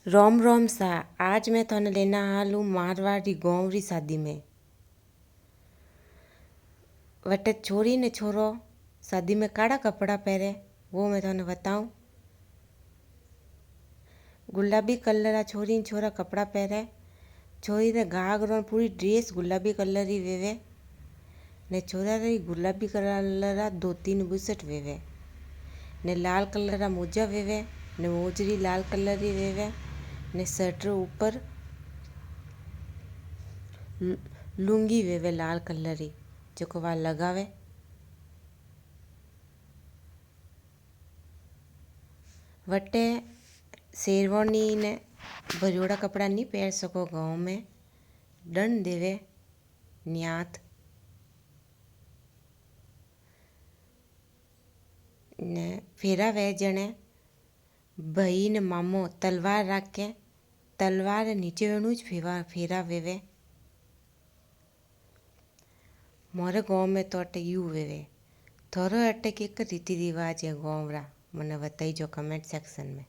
रोम रोम सा। आज मैं थाने लेना हालू मारवाड़ी गाँव री शादी में। वटे छोरी ने छोरो शादी में काड़ा कपड़ा पहरे वो मैं थाने बताऊं। गुलाबी कलर रा छोरी छोरा कपड़ा पहरे। छोरी रे घाघरो पूरी ड्रेस गुलाबी कलर री वेवे ने छोरा री गुलाबी कलर रा 2-3 बुशर्ट वेवे ने लाल कलर रा मोजा वेवे ने मोजरी लाल कलर री वेवे ने शर्ट रो ऊपर लुंगी वेवे लाल कलर री जो वा लगावे। वटे शेरवानी ने भरियोड़ा कपड़ा नहीं पहन सको गाँव में दंड देवे न्यात ने फेरा वे जने भाई ने मामो तलवार रख के तलवार नीचे वेणु ज फेरा वेवे। मोरे गाँव में तो अटे यू वेवे। थोरो अटे के रीति रिवाज है गाँव रा मने बताई जो कमेंट सेक्शन में।